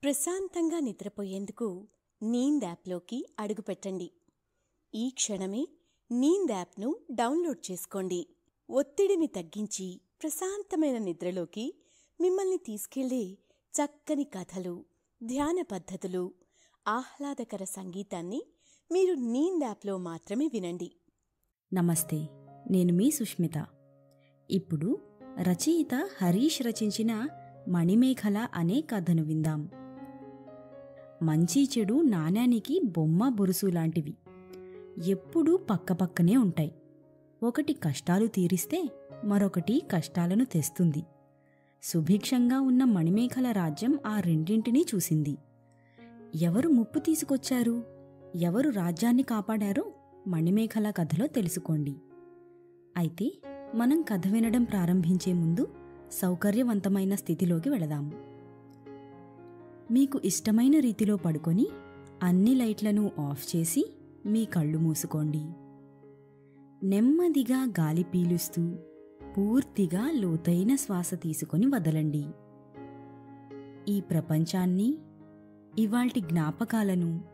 ప్రశాంతంగా నిద్రపోయేందుకు నీంద్ యాప్లోకి అడుగుపెట్టండి. ఈ క్షణమే నీంద్ యాప్ను డౌన్లోడ్ చేసుకోండి. ఒత్తిడిని తగ్గించి ప్రశాంతమైన నిద్రలోకి మిమ్మల్ని తీసుకెళ్లే చక్కని కథలు, ధ్యాన పద్ధతులు, ఆహ్లాదకర సంగీతాన్ని మీరు నీంద్ యాప్లో మాత్రమే వినండి. నమస్తే, నేను మీ సుష్మిత. ఇప్పుడు రచయిత హరీష్ రచించిన మణిమేఖల అనే కథను విందాం. మంచి చెడు నాణ్యానికి బొమ్మ బురుసు లాంటివి. ఎప్పుడూ పక్కపక్కనే ఉంటాయి. ఒకటి కష్టాలు తీరిస్తే మరొకటి కష్టాలను తెస్తుంది. సుభిక్షంగా ఉన్న మణిమేఖల రాజ్యం ఆ రెండింటినీ చూసింది. ఎవరు ముప్పు తీసుకొచ్చారు, ఎవరు రాజ్యాన్ని కాపాడారో మణిమేఖల కథలో తెలుసుకోండి. అయితే మనం కథ వినడం ప్రారంభించే ముందు సౌకర్యవంతమైన స్థితిలోకి వెళదాం. మీకు ఇష్టమైన రీతిలో పడుకొని అన్ని లైట్లను ఆఫ్ చేసి మీ కళ్ళు మూసుకోండి. నెమ్మదిగా గాలి పీలుస్తూ పూర్తిగా లోతైన శ్వాస తీసుకొని వదలండి. ఈ ప్రపంచాన్ని, ఇవాల్టి జ్ఞాపకాలను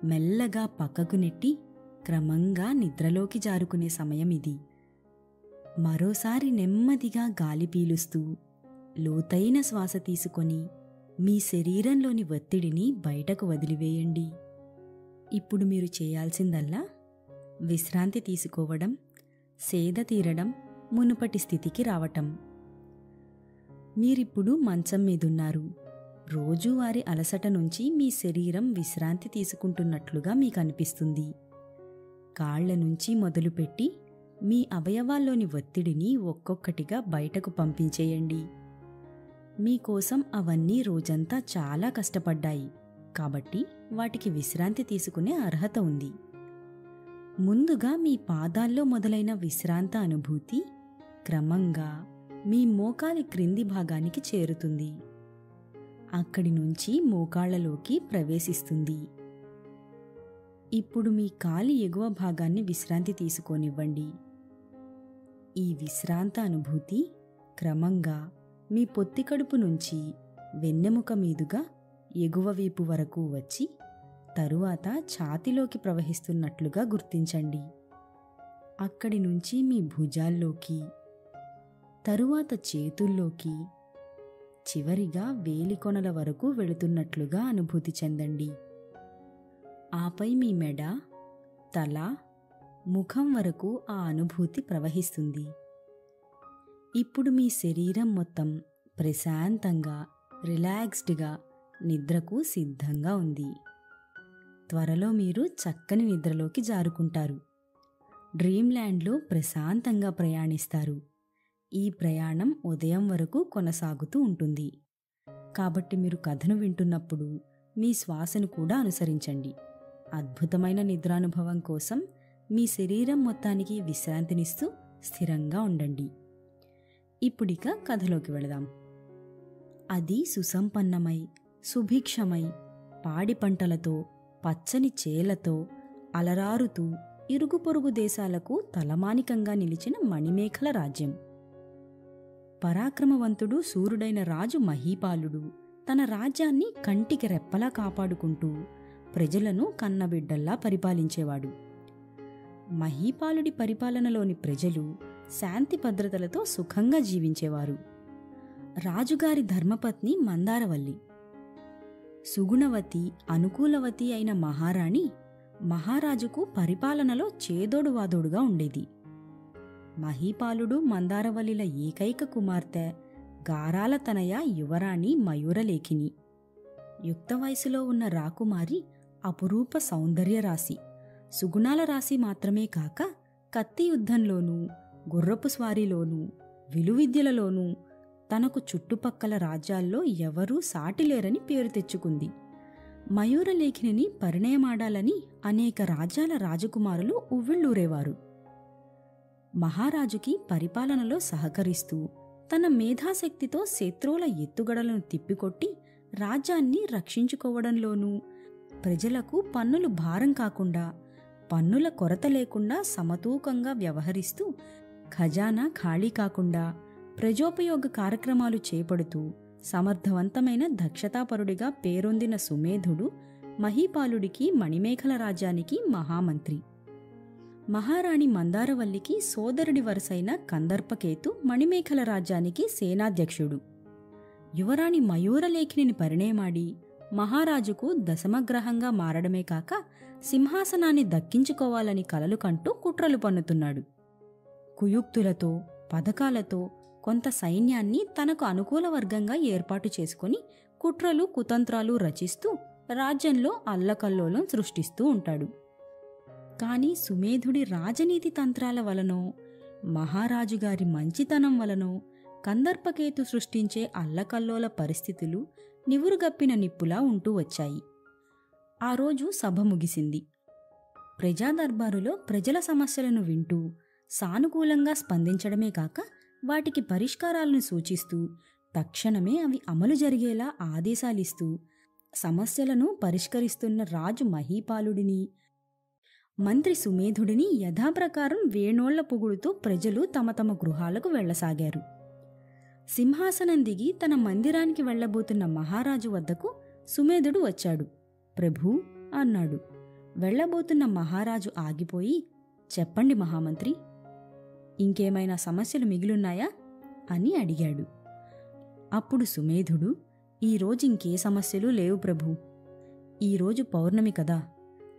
మెల్లగా పక్కకు నెట్టి క్రమంగా నిద్రలోకి జారుకునే సమయం ఇది. మరోసారి నెమ్మదిగా గాలి పీలుస్తూ లోతైన శ్వాస తీసుకొని మీ శరీరంలోని ఒత్తిడిని బయటకు వదిలివేయండి. ఇప్పుడు మీరు చేయాల్సిందల్లా విశ్రాంతి తీసుకోవడం, సేద తీరడం, మునుపటి స్థితికి రావటం. మీరిప్పుడు మంచం మీదున్నారు. రోజువారీ అలసట నుంచి మీ శరీరం విశ్రాంతి తీసుకుంటున్నట్లుగా మీకు అనిపిస్తుంది. కాళ్ల నుంచి మొదలుపెట్టి మీ అవయవాల్లోని ఒత్తిడిని ఒక్కొక్కటిగా బయటకు పంపించేయండి. మీకోసం అవన్నీ రోజంతా చాలా కష్టపడ్డాయి కాబట్టి వాటికి విశ్రాంతి తీసుకునే అర్హత ఉంది. ముందుగా మీ పాదాల్లో మొదలైన విశ్రాంత అనుభూతి క్రమంగా మీ మోకాలి క్రింది భాగానికి చేరుతుంది. అక్కడి నుంచి మోకాళ్లలోకి ప్రవేశిస్తుంది. ఇప్పుడు మీ కాలి ఎగువ భాగాన్ని విశ్రాంతి తీసుకోనివ్వండి. ఈ విశ్రాంత అనుభూతి క్రమంగా మీ పొత్తికడుపు నుంచి వెన్నెముక మీదుగా ఎగువ వీపు వరకు వచ్చి తరువాత ఛాతిలోకి ప్రవహిస్తున్నట్లుగా గుర్తించండి. అక్కడి నుంచి మీ భుజాల్లోకి, తరువాత చేతుల్లోకి, చివరిగా వేలికొనల వరకు వెళుతున్నట్లుగా అనుభూతి చెందండి. ఆపై మీ మెడ, తల, ముఖం వరకు ఆ అనుభూతి ప్రవహిస్తుంది. ఇప్పుడు మీ శరీరం మొత్తం ప్రశాంతంగా, రిలాక్స్డ్గా నిద్రకు సిద్ధంగా ఉంది. త్వరలో మీరు చక్కని నిద్రలోకి జారుకుంటారు. డ్రీమ్ ల్యాండ్లో ప్రశాంతంగా ప్రయాణిస్తారు. ఈ ప్రయాణం ఉదయం వరకు కొనసాగుతూ ఉంటుంది. కాబట్టి మీరు కథను వింటున్నప్పుడు మీ శ్వాసను కూడా అనుసరించండి. అద్భుతమైన నిద్రానుభవం కోసం మీ శరీరం మొత్తానికి విశ్రాంతినిస్తూ స్థిరంగా ఉండండి. ఇప్పుడిక కథలోకి వెళదాం. అది సుసంపన్నమై, సుభిక్షమై, పాడి పంటలతో, పచ్చని చేలతో అలరారుతూ ఇరుగు పొరుగు దేశాలకు తలమానికంగా నిలిచిన మణిమేఖల రాజ్యం. పరాక్రమవంతుడు శూరుడైన రాజు మహీపాలుడు తన రాజ్యాన్ని కంటికి రెప్పలా కాపాడుకుంటూ ప్రజలను కన్నబిడ్డల్లా పరిపాలించేవాడు. మహీపాలుడి పరిపాలనలోని ప్రజలు శాంతి భద్రతలతో సుఖంగా జీవించేవారు. రాజుగారి ధర్మపత్ని మందారవల్లి, సుగుణవతి, అనుకూలవతి అయిన మహారాణి మహారాజుకు పరిపాలనలో చేదోడు వాదోడుగా ఉండేది. మహీపాలుడు మందారవల్లిల ఏకైక కుమార్తె గారాల తనయ యువరాణి మయూరలేఖిని. యుక్త వయసులో ఉన్న రాకుమారి అపురూప సౌందర్య రాశి. సుగుణాల రాశి మాత్రమే కాక కత్తి యుద్ధంలోనూ, గుర్రపు స్వారీలోనూ, విలువిద్యలలోనూ తనకు చుట్టుపక్కల రాజ్యాల్లో ఎవరూ సాటిలేరని పేరు తెచ్చుకుంది. మయూరలేఖిని పరిణయమాడాలని అనేక రాజ్యాల రాజకుమారులు ఉవ్విళ్ళూరేవారు. మహారాజుకి పరిపాలనలో సహకరిస్తూ తన మేధాశక్తితో శత్రువుల ఎత్తుగడలను తిప్పికొట్టి రాజ్యాన్ని రక్షించుకోవడంలోనూ, ప్రజలకు పన్నులు భారం కాకుండా, పన్నుల కొరత లేకుండా సమతూకంగా వ్యవహరిస్తూ, ఖజానా ఖాళీ కాకుండా ప్రజోపయోగ కార్యక్రమాలు చేపడుతూ సమర్థవంతమైన దక్షతాపరుడిగా పేరొందిన సుమేధుడు మహీపాలుడికి మణిమేఖల రాజ్యానికి మహామంత్రి. మహారాణి మందారవల్లికి సోదరుడి వరుసైన కందర్పకేతు మణిమేఖల రాజ్యానికి సేనాధ్యక్షుడు. యువరాణి మయూరలేఖిని పరిణయమాడి మహారాజుకు దశమగ్రహంగా మారడమే కాక సింహాసనాన్ని దక్కించుకోవాలని కలలు కంటూ కుట్రలు పన్నుతున్నాడు. కుయుక్తులతో పథకాలతో కొంత సైన్యాన్ని తనకు అనుకూల వర్గంగా ఏర్పాటు చేసుకుని కుట్రలు కుతంత్రాలు రచిస్తూ రాజ్యంలో అల్లకల్లోలం సృష్టిస్తూ ఉంటాడు. కాని సుమేధుడి రాజనీతి తంత్రాల వలనో మహారాజుగారి మంచితనం వలనో కందర్పకేతు సృష్టించే అల్లకల్లోల పరిస్థితులు నివురుగప్పిన నిప్పులా ఉంటూ వచ్చాయి. ఆ రోజు సభ ముగిసింది. ప్రజాదర్బారులో ప్రజల సమస్యలను వింటూ సానుకూలంగా స్పందించడమే కాక వాటికి పరిష్కారాలను సూచిస్తూ తక్షణమే అవి అమలు జరిగేలా ఆదేశాలిస్తూ సమస్యలను పరిష్కరిస్తున్న రాజు మహీపాలుడిని, మంత్రి సుమేధుడిని యథాప్రకారం వేణోళ్ల పొగుడుతూ ప్రజలు తమ తమ గృహాలకు వెళ్లసాగారు. సింహాసనం దిగి తన మందిరానికి వెళ్లబోతున్న మహారాజు వద్దకు సుమేధుడు వచ్చాడు. ప్రభూ అన్నాడు. వెళ్లబోతున్న మహారాజు ఆగిపోయి, చెప్పండి మహామంత్రి, ఇంకేమైనా సమస్యలు మిగిలున్నాయా అని అడిగాడు. అప్పుడు సుమేధుడు, ఈరోజింకే సమస్యలు లేవు ప్రభూ. ఈరోజు పౌర్ణమి కదా,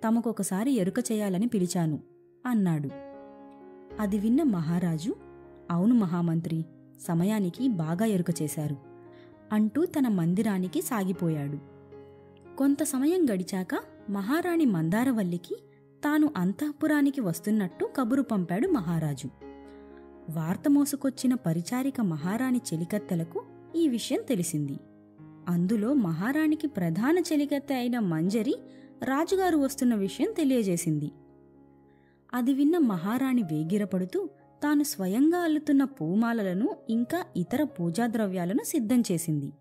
తమకొకసారి ఎరుక చేయాలని పిలిచాను అన్నాడు. అది విన్న మహారాజు, అవును మహామంత్రి, సమయానికి బాగా ఎరుక చేశారు అంటూ తన మందిరానికి సాగిపోయాడు. కొంత సమయం గడిచాక మహారాణి మందారవల్లికి తాను అంతఃపురానికి వస్తున్నట్టు కబురు పంపాడు మహారాజు. వార్త మోసుకొచ్చిన పరిచారిక మహారాణి చెలికత్తెలకు ఈ విషయం తెలిసింది. అందులో మహారాణికి ప్రధాన చెలికత్తె అయిన మంజరి రాజుగారు వస్తున్న విషయం తెలియజేసింది. అది విన్న మహారాణి వేగిరపడుతూ తాను స్వయంగా అల్లుతున్న పూమాలలను ఇంకా ఇతర పూజాద్రవ్యాలను సిద్ధం చేసింది.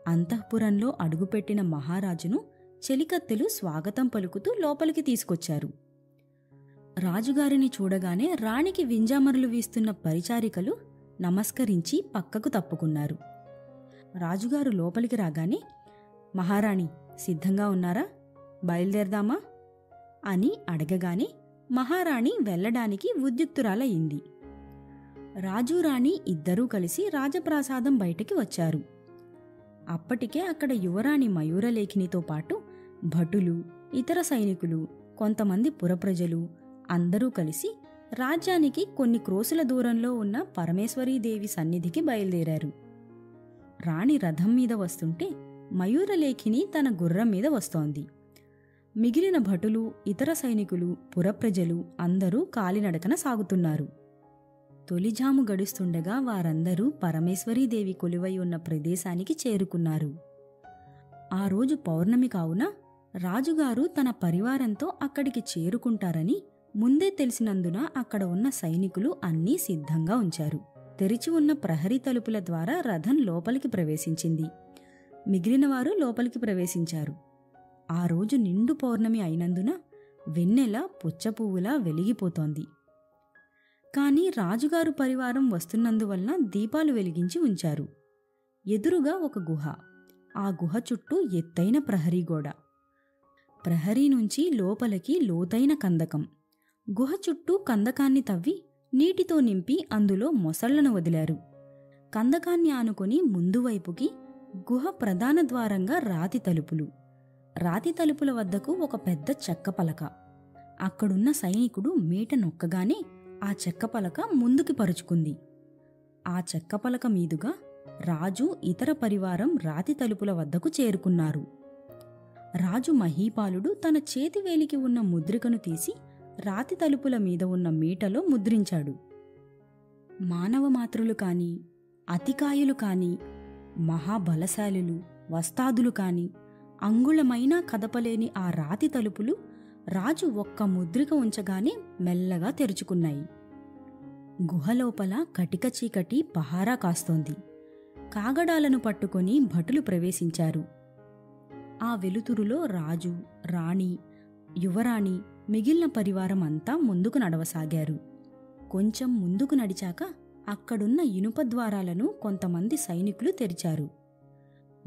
అంతఃపురంలో అడుగుపెట్టిన మహారాజును చెలికత్తెలు స్వాగతం పలుకుతూ లోపలికి తీసుకొచ్చారు. రాజుగారిని చూడగానే రాణికి వింజామరులు వీస్తున్న పరిచారికలు నమస్కరించి పక్కకు తప్పుకున్నారు. రాజుగారు లోపలికి రాగానే, మహారాణి సిద్ధంగా ఉన్నారా, బయలుదేరదామా అని అడగగానే మహారాణి వెళ్లడానికి ఉద్యుక్తురాలయ్యింది. రాజు రాణి ఇద్దరూ కలిసి రాజప్రాసాదం బయటికి వచ్చారు. అప్పటికే అక్కడ యువరాణి మయూరలేఖినితో పాటు భటులు, ఇతర సైనికులు, కొంతమంది పురప్రజలు అందరూ కలిసి రాజ్యానికి కొన్ని క్రోసుల దూరంలో ఉన్న పరమేశ్వరీదేవి సన్నిధికి బయలుదేరారు. రాణి రథం మీద వస్తుంటే మయూరలేఖిని తన గుర్రం మీద వస్తోంది. మిగిలిన భటులు, ఇతర సైనికులు, పురప్రజలు అందరూ కాలినడకన సాగుతున్నారు. తొలిజాము గడుస్తుండగా వారందరూ పరమేశ్వరీదేవి కొలువై ఉన్న ప్రదేశానికి చేరుకున్నారు. ఆ రోజు పౌర్ణమి కావున రాజుగారు తన పరివారంతో అక్కడికి చేరుకుంటారని ముందే తెలిసినందున అక్కడ ఉన్న సైనికులు అన్నీ సిద్ధంగా ఉంచారు. తెరిచి ఉన్న ప్రహరీ తలుపుల ద్వారా రథం లోపలికి ప్రవేశించింది. మిగిలినవారు లోపలికి ప్రవేశించారు. ఆ రోజు నిండు పౌర్ణమి అయినందున వెన్నెల పుచ్చపువ్వులా వెలిగిపోతోంది. కాని రాజుగారు పరివారం వస్తున్నందువలన దీపాలు వెలిగించి ఉంచారు. ఎదురుగా ఒక గుహ, ఆ గుహ చుట్టూ ఎత్తైన ప్రహరీ గోడ, ప్రహరీ నుంచి లోపలికి లోతైన కందకం. గుహ చుట్టూ కందకాన్ని తవ్వి నీటితో నింపి అందులో మొసళ్లను వదిలారు. కందకాన్ని ఆనుకొని ముందువైపుకి గుహ ప్రధాన ద్వారంగా రాతి తలుపులు. రాతి తలుపుల వద్దకు ఒక పెద్ద చెక్క పలక. అక్కడున్న సైనికుడు మీట నొక్కగానే ఆ చెక్క పలక ముందుకి పరుచుకుంది. ఆ చెక్క పలక మీదుగా రాజు, ఇతర పరివారం రాతి తలుపుల వద్దకు చేరుకున్నారు. రాజు మహీపాలుడు తన చేతివేలికి ఉన్న ముద్రికను తీసి రాతి తలుపుల మీద ఉన్న మీటలో ముద్రించాడు. మానవమాతృలు కాని, అతికాయులు కాని, మహాబలశాలులు, వస్తాదులు కాని అంగుళమైనా కదపలేని ఆ రాతి తలుపులు రాజు ఒక్క ముద్రిక ఉంచగానే మెల్లగా తెరుచుకున్నాయి. గుహలోపల కటిక చీకటి పహారా కాస్తోంది. కాగడాలను పట్టుకొని భటులు ప్రవేశించారు. ఆ వెలుతురులో రాజు, రాణి, యువరాణి, మిగిలిన పరివారం అంతా ముందుకు నడవసాగారు. కొంచెం ముందుకు నడిచాక అక్కడున్న ఇనుప ద్వారాలను కొంతమంది సైనికులు తెరిచారు.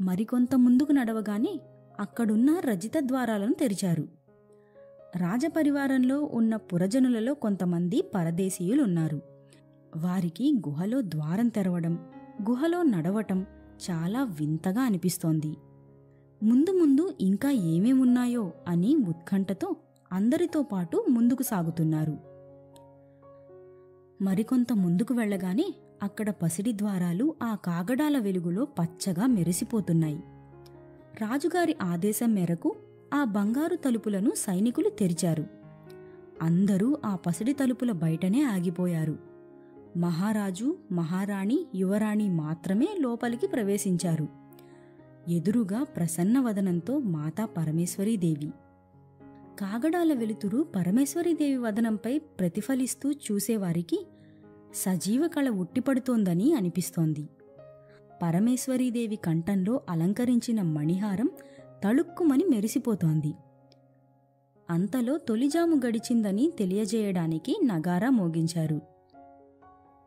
మరికొంత ముందుకు నడవగానే అక్కడున్న రజిత ద్వారాలను తెరిచారు. రాజపరివారంలో ఉన్న పురజనులలో కొంతమంది పరదేశీయులున్నారు. వారికి గుహలో ద్వారం తెరవడం, గుహలో నడవటం చాలా వింతగా అనిపిస్తోంది. ముందు ముందు ఇంకా ఏమేమున్నాయో అని ఉత్కంఠతో అందరితో పాటు ముందుకు సాగుతున్నారు. మరికొంత ముందుకు వెళ్ళగానే అక్కడ పసిడి ద్వారాలు ఆ కాగడాల వెలుగులో పచ్చగా మెరిసిపోతున్నాయి. రాజుగారి ఆదేశం మేరకు ఆ బంగారు తలుపులను సైనికులు తెరిచారు. అందరూ ఆ పసిడి తలుపుల బయటనే ఆగిపోయారు. మహారాజు, మహారాణి, యువరాణి మాత్రమే లోపలికి ప్రవేశించారు. ఎదురుగా ప్రసన్నవదనంతో మాతా పరమేశ్వరీదేవి. కాగడాల వెలుతురు పరమేశ్వరీదేవి వదనంపై ప్రతిఫలిస్తూ చూసేవారికి సజీవ కళ ఉట్టిపడుతోందని అనిపిస్తోంది. పరమేశ్వరీదేవి కంఠంలో అలంకరించిన మణిహారం తళుక్కుమని మెరిసిపోతోంది. అంతలో తొలిజాము గడిచిందని తెలియజేయడానికి నగారా మోగించారు.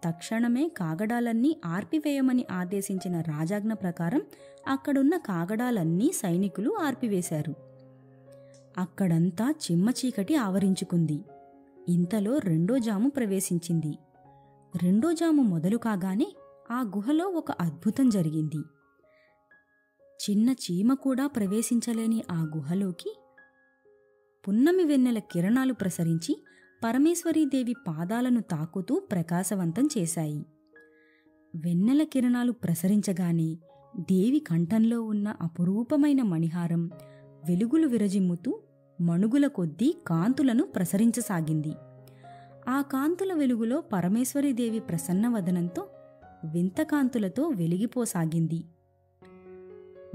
తక్షణమే కాగడాలన్నీ ఆర్పివేయమని ఆదేశించిన రాజాజ్ఞ ప్రకారం అక్కడున్న కాగడాలన్నీ సైనికులు ఆర్పివేశారు. అక్కడంతా చిమ్మచీకటి ఆవరించుకుంది. ఇంతలో రెండో జాము ప్రవేశించింది. రెండో జాము మొదలు కాగానే ఆ గుహలో ఒక అద్భుతం జరిగింది. చిన్న చీమ కూడా ప్రవేశించలేని ఆ గుహలోకి పున్నమి వెన్నెల కిరణాలు ప్రసరించి పరమేశ్వరీదేవి పాదాలను తాకుతూ ప్రకాశవంతం చేశాయి. వెన్నెల కిరణాలు ప్రసరించగానే దేవి కంఠంలో ఉన్న అపురూపమైన మణిహారం వెలుగులు విరజిమ్ముతూ మణుగుల కొద్దీ కాంతులను ప్రసరించసాగింది. ఆ కాంతుల వెలుగులో పరమేశ్వరీదేవి ప్రసన్నవదనంతో వింత కాంతులతో వెలిగిపోసాగింది.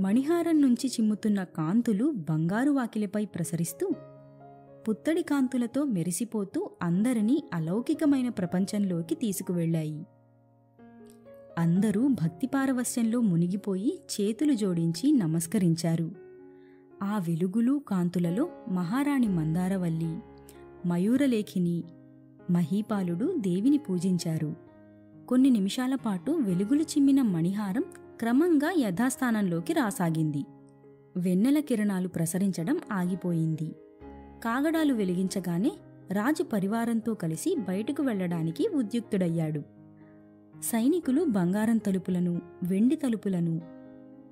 మణిహారం నుంచి చిమ్ముతున్న కాంతులు బంగారు వాకిలిపై ప్రసరిస్తూ పుత్తడి కాంతులతో మెరిసిపోతూ అందరినీ అలౌకికమైన ప్రపంచంలోకి తీసుకువెళ్లాయి. అందరూ భక్తిపారవస్యంలో మునిగిపోయి చేతులు జోడించి నమస్కరించారు. ఆ వెలుగులు కాంతులలో మహారాణి మందారవల్లి, మయూరలేఖిని, మహీపాలుడు దేవిని పూజించారు. కొన్ని నిమిషాల పాటు వెలుగులు చిమ్మిన మణిహారం క్రమంగా యథాస్థానంలోకి రాసాగింది. వెన్నెల కిరణాలు ప్రసరించడం ఆగిపోయింది. కాగడాలు వెలిగించగానే రాజు పరివారంతో కలిసి బయటకు వెళ్లడానికి ఉద్యుక్తుడయ్యాడు. సైనికులు బంగారం తలుపులను, వెండి తలుపులను,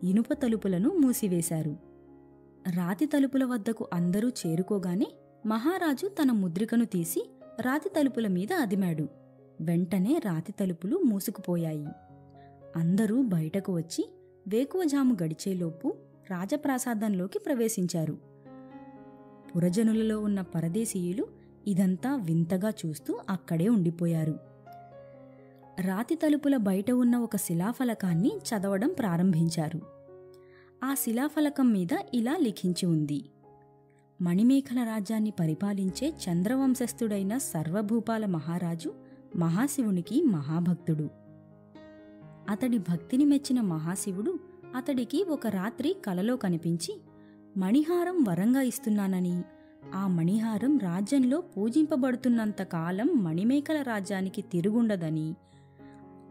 ఇనుప తలుపులను మూసివేశారు. రాతి తలుపుల వద్దకు అందరూ చేరుకోగానే మహారాజు తన ముద్రికను తీసి రాతి తలుపుల మీద అదిమాడు. వెంటనే రాతి తలుపులు మూసుకుపోయాయి. అందరూ బయటకు వచ్చి వేకువజాము గడిచేలోపు రాజప్రాసాదంలోకి ప్రవేశించారు. పురజనులలో ఉన్న పరదేశీయులు ఇదంతా వింతగా చూస్తూ అక్కడే ఉండిపోయారు. రాతి తలుపుల బయట ఉన్న ఒక శిలాఫలకాన్ని చదవడం ప్రారంభించారు. ఆ శిలాఫలకం మీద ఇలా లిఖించి ఉంది: మణిమేఖల రాజ్యాన్ని పరిపాలించే చంద్రవంశస్థుడైన సర్వభూపాల మహారాజు మహాశివునికి మహాభక్తుడు. అతడి భక్తిని మెచ్చిన మహాశివుడు అతడికి ఒక రాత్రి కలలో కనిపించి మణిహారం వరంగా ఇస్తున్నానని, ఆ మణిహారం రాజ్యంలో పూజింపబడుతున్నంతకాలం మణిమేఖల రాజ్యానికి తిరుగుండదని,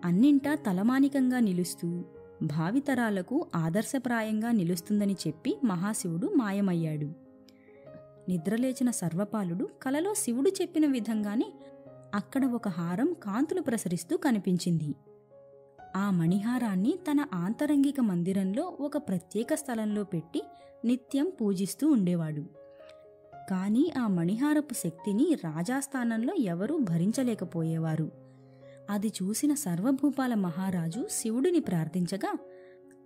అన్నింటా తలమానికంగా నిలుస్తూ భావితరాలకు ఆదర్శప్రాయంగా నిలుస్తుందని చెప్పి మహాశివుడు మాయమయ్యాడు. నిద్రలేచిన సర్వపాలుడు కలలో శివుడు చెప్పిన విధంగానే అక్కడ ఒక హారం కాంతులు ప్రసరిస్తూ కనిపించింది. ఆ మణిహారాన్ని తన ఆంతరంగిక మందిరంలో ఒక ప్రత్యేక స్థలంలో పెట్టి నిత్యం పూజిస్తూ ఉండేవాడు. కాని ఆ మణిహారపు శక్తిని రాజాస్థానంలో ఎవరూ భరించలేకపోయేవారు. అది చూసిన సర్వభూపాల మహారాజు శివుడిని ప్రార్థించగా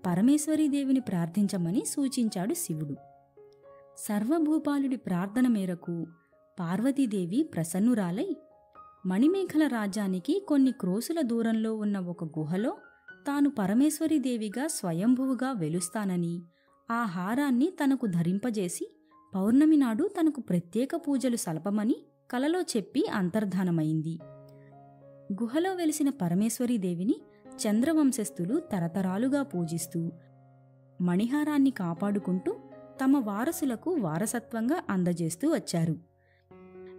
పరమేశ్వరీదేవిని ప్రార్థించమని సూచించాడు శివుడు. సర్వభూపాలుడి ప్రార్థన మేరకు పార్వతీదేవి ప్రసన్నురాలై మణిమేఖల రాజ్యానికి కొన్ని క్రోసుల దూరంలో ఉన్న ఒక గుహలో తాను పరమేశ్వరీదేవిగా స్వయంభువుగా వెలుస్తానని, ఆ హారాన్ని తనకు ధరింపజేసి పౌర్ణమి నాడు తనకు ప్రత్యేక పూజలు సలపమని కలలో చెప్పి అంతర్ధానమైంది. గుహలో వెలిసిన పరమేశ్వరీదేవిని చంద్రవంశస్థులు తరతరాలుగా పూజిస్తూ మణిహారాన్ని కాపాడుకుంటూ తమ వారసులకు వారసత్వంగా అందజేస్తూ వచ్చారు.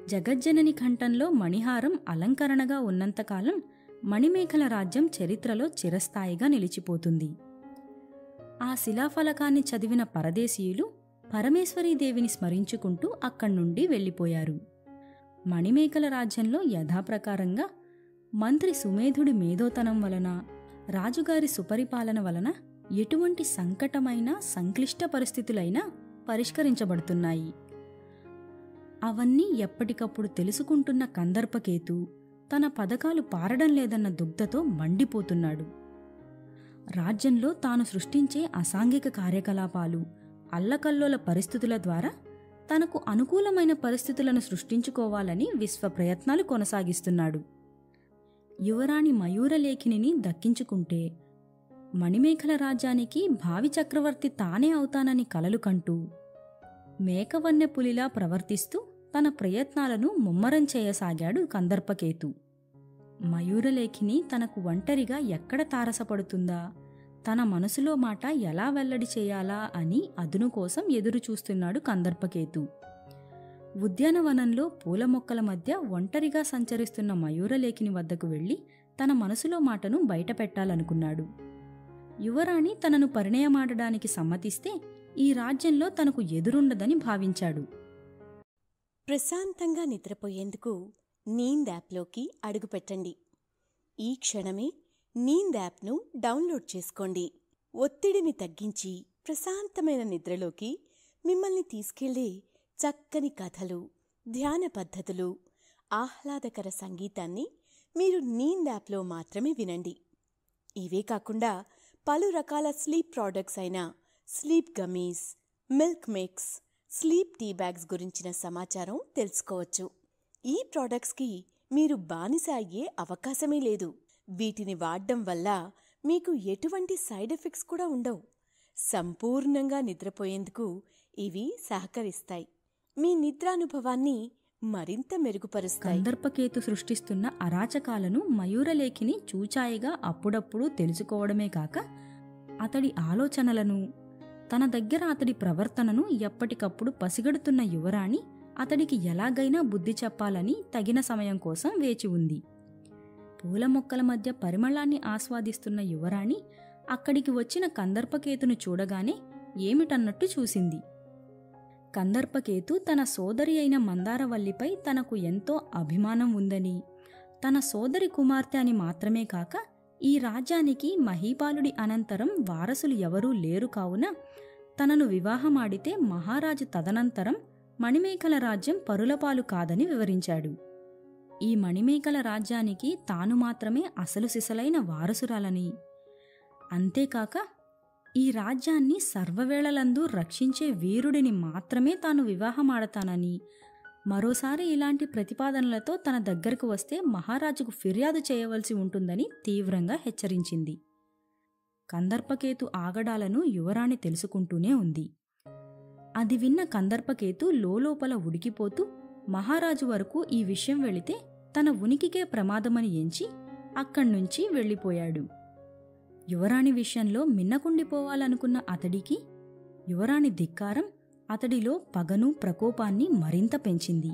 జగజ్జనని కంఠంలో మణిహారం అలంకరణగా ఉన్నంతకాలం మణిమేఖల రాజ్యం చరిత్రలో చిరస్థాయిగా నిలిచిపోతుంది. ఆ శిలాఫలకాన్ని చదివిన పరదేశీయులు పరమేశ్వరీదేవిని స్మరించుకుంటూ అక్కడ్నుండి వెళ్ళిపోయారు. మణిమేకల రాజ్యంలో యథాప్రకారంగా మంత్రి సుమేధుడి మేధోతనం వలన, రాజుగారి సుపరిపాలన వలన ఎటువంటి సంకటమైన సంక్లిష్ట పరిస్థితులైనా పరిష్కరించబడుతున్నాయి. అవన్నీ ఎప్పటికప్పుడు తెలుసుకుంటున్న కందర్పకేతు తన పథకాలు పారడం లేదన్న దుగ్ధతో మండిపోతున్నాడు. రాజ్యంలో తాను సృష్టించే అసాంఘిక కార్యకలాపాలు, అల్లకల్లోల పరిస్థితుల ద్వారా తనకు అనుకూలమైన పరిస్థితులను సృష్టించుకోవాలని విశ్వ ప్రయత్నాలు కొనసాగిస్తున్నాడు. యువరాణి మయూరలేఖినిని దక్కించుకుంటే మణిమేఖల రాజ్యానికి భావి చక్రవర్తి తానే అవుతానని కలలు కంటూ మేకవన్నె పులిలా ప్రవర్తిస్తూ తన ప్రయత్నాలను ముమ్మరం చేయసాగాడు కందర్పకేతు. మయూరలేఖిని తనకు ఒంటరిగా ఎక్కడ తారసపడుతుందా, తన మనసులో మాట ఎలా వెల్లడి చేయాలా అని అదును కోసం ఎదురుచూస్తున్నాడు కందర్పకేతు. ఉద్యానవనంలో పూల మొక్కల మధ్య ఒంటరిగా సంచరిస్తున్న మయూరలేఖిని వద్దకు వెళ్లి తన మనసులో మాటను బయటపెట్టాలనుకున్నాడు. యువరాణి తనను పరిణయమాడడానికి సమ్మతిస్తే ఈ రాజ్యంలో తనకు ఎదురుండదని భావించాడు. ప్రశాంతంగా నిద్రపోయేందుకు నీంద్ యాప్లోకి అడుగుపెట్టండి. ఈ క్షణమే నీంద్ యాప్ను డౌన్లోడ్ చేసుకోండి. ఒత్తిడిని తగ్గించి ప్రశాంతమైన నిద్రలోకి మిమ్మల్ని తీసుకెళ్లే చక్కని కథలు, ధ్యాన పద్ధతులు, ఆహ్లాదకర సంగీతాన్ని మీరు నీంద్ యాప్లో మాత్రమే వినండి. ఇవే కాకుండా పలు రకాల స్లీప్ ప్రోడక్ట్స్ అయిన sleep gummies, milk mix, sleep tea bags గురించిన సమాచారం తెలుసుకోవచ్చు. ఈ ప్రోడక్ట్స్కి మీరు బానిస అయ్యే అవకాశమే లేదు. వీటిని వాడడం వల్ల మీకు ఎటువంటి సైడ్ ఎఫెక్ట్స్ కూడా ఉండవు. సంపూర్ణంగా నిద్రపోయేందుకు ఇవి సహకరిస్తాయి. మీ నిద్రానుభవాన్ని మరింత మెరుగుపరుస్తాయి. కందర్పకేతు సృష్టిస్తున్న అరాచకాలను మయూరలేఖిని చూచాయిగా అప్పుడప్పుడు తెలుసుకోవడమే కాక అతడి ఆలోచనలను, తన దగ్గర అతడి ప్రవర్తనను ఎప్పటికప్పుడు పసిగడుతున్న యువరాణి అతడికి ఎలాగైనా బుద్ధి చెప్పాలని తగిన సమయం కోసం వేచి ఉంది. పూల మొక్కల మధ్య పరిమళాన్ని ఆస్వాదిస్తున్న యువరాణి అక్కడికి వచ్చిన కందర్పకేతును చూడగానే ఏమిటన్నట్టు చూసింది. కందర్పకేతు తన సోదరి అయిన మందారవల్లిపై తనకు ఎంతో అభిమానం ఉందని, తన సోదరి కుమార్తె అని మాత్రమే కాక ఈ రాజ్యానికి మహీపాలుడి అనంతరం వారసులు ఎవరూ లేరు కావున తనను వివాహమాడితే మహారాజు తదనంతరం మణిమేఖల రాజ్యం పరులపాలు కాదని వివరించాడు. ఈ మణిమేఖల రాజ్యానికి తాను మాత్రమే అసలు సిసలైన వారసురాలని, అంతేకాక ఈ రాజ్యాన్ని సర్వవేళలందు రక్షించే వీరుడిని మాత్రమే తాను వివాహమాడతానని, మరోసారి ఇలాంటి ప్రతిపాదనలతో తన దగ్గరకు వస్తే మహారాజుకు ఫిర్యాదు చేయవలసి ఉంటుందని తీవ్రంగా హెచ్చరించింది. కందర్పకేతు ఆగడాలను యువరాణి తెలుసుకుంటూనే ఉంది. అది విన్న కందర్పకేతు లోలోపల ఉడికిపోతూ మహారాజు వరకు ఈ విషయం వెళితే తన ఉనికికే ప్రమాదమని ఎంచి అక్కడ్నుంచి వెళ్ళిపోయాడు. యువరాణి విషయంలో మిన్నకుండిపోవాలనుకున్న అతడికి యువరాణి ధిక్కారం అతడిలో పగను, ప్రకోపాన్ని మరింత పెంచింది.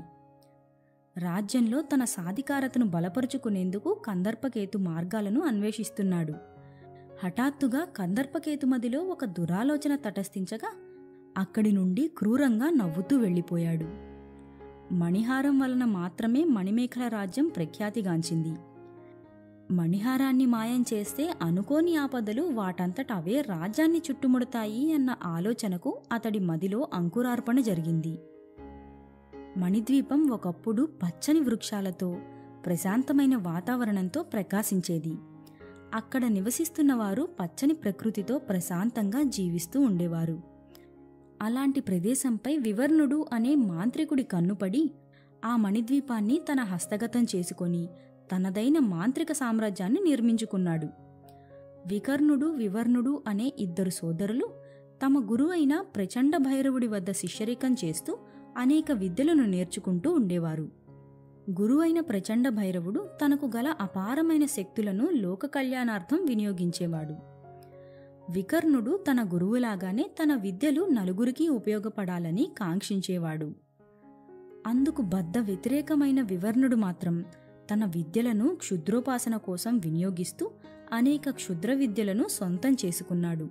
రాజ్యంలో తన సాధికారతను బలపరుచుకునేందుకు కందర్పకేతు మార్గాలను అన్వేషిస్తున్నాడు. హఠాత్తుగా కందర్పకేతు మదిలో ఒక దురాలోచన తటస్థించగా అక్కడి నుండి క్రూరంగా నవ్వుతూ వెళ్ళిపోయాడు. మణిహారం వలన మాత్రమే మణిమేఖల రాజ్యం ప్రఖ్యాతిగాంచింది. మణిహారాన్ని మాయం చేస్తే అనుకోని ఆపదలు వాటంతట అవే రాజ్యాన్ని చుట్టుముడతాయి అన్న ఆలోచనకు అతడి మదిలో అంకురార్పణ జరిగింది. మణిద్వీపం ఒకప్పుడు పచ్చని వృక్షాలతో, ప్రశాంతమైన వాతావరణంతో ప్రకాశించేది. అక్కడ నివసిస్తున్నవారు పచ్చని ప్రకృతితో ప్రశాంతంగా జీవిస్తూ ఉండేవారు. అలాంటి ప్రదేశంపై వివర్ణుడు అనే మాంత్రికుడి కన్నుపడి ఆ మణిద్వీపాన్ని తన హస్తగతం చేసుకొని తనదైన మాంత్రిక సామ్రాజ్యాన్ని నిర్మించుకున్నాడు. వికర్ణుడు, వివర్ణుడు అనే ఇద్దరు సోదరులు తమ గురువైన ప్రచండ భైరవుడి వద్ద శిష్యరికం చేస్తూ అనేక విద్యలను నేర్చుకుంటూ ఉండేవారు. గురువైన ప్రచండ భైరవుడు తనకు గల అపారమైన శక్తులను లోక కళ్యాణార్థం వినియోగించేవాడు. వికర్ణుడు తన గురువులాగానే తన విద్యలు నలుగురికి ఉపయోగపడాలని కాంక్షించేవాడు. అందుకు బద్ధ వ్యతిరేకమైన వివర్ణుడు మాత్రం తన విద్యలను క్షుద్రోపాసన కోసం వినియోగిస్తూ అనేక క్షుద్ర విద్యలను సొంతం చేసుకున్నాడు.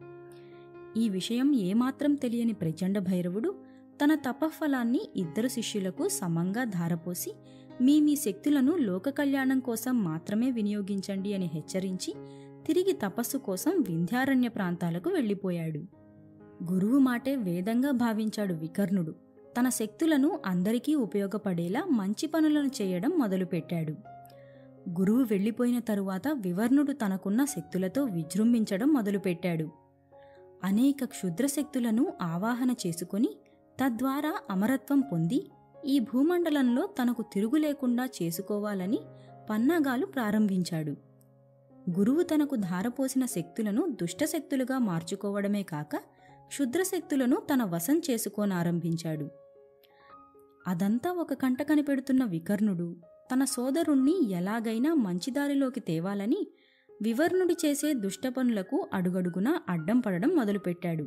ఈ విషయం ఏమాత్రం తెలియని ప్రచండ భైరవుడు తన తపఫలాన్ని ఇద్దరు శిష్యులకు సమంగా ధారపోసి మీ శక్తులను లోక కళ్యాణం కోసం మాత్రమే వినియోగించండి అని హెచ్చరించి తిరిగి తపస్సు కోసం వింధ్యారణ్య ప్రాంతాలకు వెళ్ళిపోయాడు. గురువు మాటే వేదంగా భావించాడు వికర్ణుడు. తన శక్తులను అందరికీ ఉపయోగపడేలా మంచి పనులను చేయడం మొదలుపెట్టాడు. గురువు వెళ్ళిపోయిన తరువాత వివర్ణుడు తనకున్న శక్తులతో విజృంభించడం మొదలుపెట్టాడు. అనేక క్షుద్రశక్తులను ఆవాహన చేసుకుని తద్వారా అమరత్వం పొంది ఈ భూమండలంలో తనకు తిరుగు లేకుండా చేసుకోవాలని పన్నాగాలు ప్రారంభించాడు. గురువు తనకు ధారపోసిన శక్తులను దుష్టశక్తులుగా మార్చుకోవడమే కాక క్షుద్రశక్తులను తన వశం చేసుకోనారంభించాడు. అదంతా ఒక కంట కనిపెడుతున్న వికర్ణుడు తన సోదరుణ్ణి ఎలాగైనా మంచిదారిలోకి తేవాలని వివర్ణుడి చేసే దుష్టపనులకు అడుగడుగునా అడ్డం పడడం మొదలుపెట్టాడు.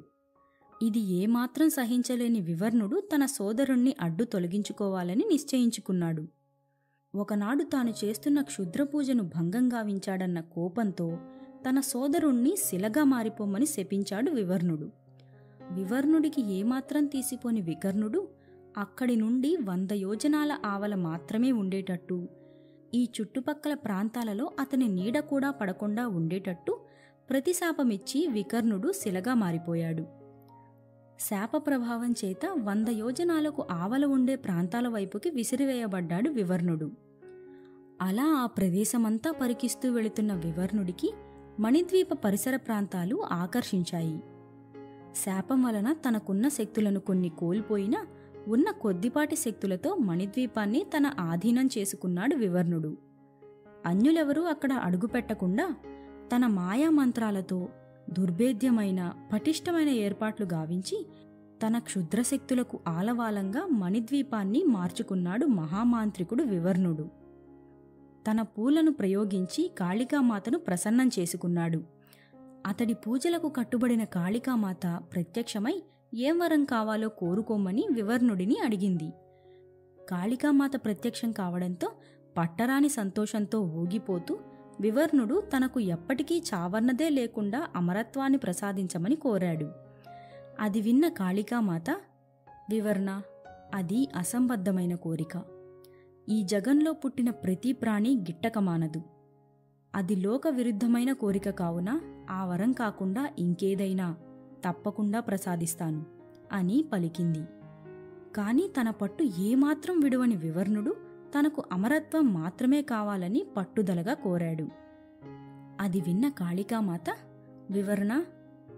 ఇది ఏమాత్రం సహించలేని వివర్ణుడు తన సోదరుణ్ణి అడ్డు తొలగించుకోవాలని నిశ్చయించుకున్నాడు. ఒకనాడు తాను చేస్తున్న క్షుద్రపూజను భంగం గావించాడన్న కోపంతో తన సోదరుణ్ణి శిలగా మారిపోమని శపించాడు వివర్ణుడు. వివర్ణుడికి ఏమాత్రం తీసిపోని వికర్ణుడు అక్కడి నుండి 100 యోజనాల ఆవల మాత్రమే ఉండేటట్టు, ఈ చుట్టుపక్కల ప్రాంతాలలో అతని నీడ కూడా పడకుండా ఉండేటట్టు ప్రతిశాపమిచ్చి వికర్ణుడు శిలగా మారిపోయాడు. శాప ప్రభావం చేత 100 యోజనాలకు ఆవల ఉండే ప్రాంతాల వైపుకి విసిరివేయబడ్డాడు వివర్ణుడు. అలా ఆ ప్రదేశమంతా పరికిస్తూ వెళుతున్న వివర్ణుడికి మణిద్వీప పరిసర ప్రాంతాలు ఆకర్షించాయి. శాపం వలన తనకున్న శక్తులను కొన్ని కోల్పోయినా ఉన్న కొద్దిపాటి శక్తులతో మణిద్వీపాన్ని తన ఆధీనం చేసుకున్నాడు వివర్ణుడు. అన్యులెవరూ అక్కడ అడుగుపెట్టకుండా తన మాయామంత్రాలతో దుర్భేద్యమైన పటిష్టమైన ఏర్పాట్లు గావించి తన క్షుద్రశక్తులకు ఆలవాలంగా మణిద్వీపాన్ని మార్చుకున్నాడు మహామాంత్రికుడు వివర్ణుడు. తన పూలను ప్రయోగించి కాళికామాతను ప్రసన్నం చేసుకున్నాడు. అతడి పూజలకు కట్టుబడిన కాళికామాత ప్రత్యక్షమై ఏం వరం కావాలో కోరుకోమని వివర్ణుడిని అడిగింది. కాళికామాత ప్రత్యక్షం కావడంతో పట్టరాని సంతోషంతో ఊగిపోతూ వివర్ణుడు తనకు ఎప్పటికీ చావన్నదే లేకుండా అమరత్వాన్ని ప్రసాదించమని కోరాడు. అది విన్న కాళికామాత, వివర్ణ, అది అసంబద్ధమైన కోరిక. ఈ జగంలో పుట్టిన ప్రతి ప్రాణి గిట్టకమానదు. అది లోక విరుద్ధమైన కోరిక కావున ఆ వరం కాకుండా ఇంకేదైనా తప్పకుండా ప్రసాదిస్తాను అని పలికింది. కాని తన పట్టు ఏమాత్రం విడువని వివర్ణుడు తనకు అమరత్వం మాత్రమే కావాలని పట్టుదలగా కోరాడు. అది విన్న కాళికామాత, వివర్ణ,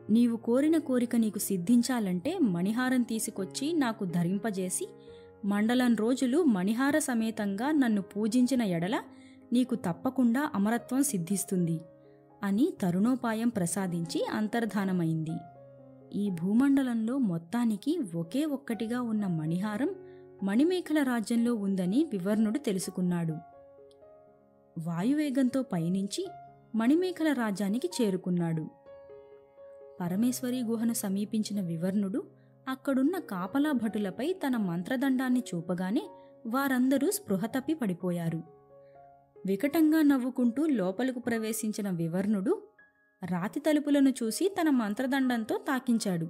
నీవు కోరిన కోరిక నీకు సిద్ధించాలంటే మణిహారం తీసుకొచ్చి నాకు ధరింపజేసి మండలం రోజులు మణిహార సమేతంగా నన్ను పూజించిన ఎడల నీకు తప్పకుండా అమరత్వం సిద్ధిస్తుంది అని తరుణోపాయం ప్రసాదించి అంతర్ధానమైంది. ఈ భూమండలంలో మొత్తానికి ఒకే ఒక్కటిగా ఉన్న మణిహారం మణిమేఖల రాజ్యంలో ఉందని వివర్ణుడు తెలుసుకున్నాడు. వాయువేగంతో పయనించి మణిమేఖల రాజ్యానికి చేరుకున్నాడు. పరమేశ్వరీ గుహను సమీపించిన వివర్ణుడు అక్కడున్న కాపలా భటులపై తన మంత్రదండాన్ని చూపగానే వారందరూ స్పృహ తప్పి పడిపోయారు. వికటంగా నవ్వుకుంటూ లోపలకు ప్రవేశించిన వివర్ణుడు రాతి తలుపులను చూసి తన మంత్రదండంతో తాకించాడు.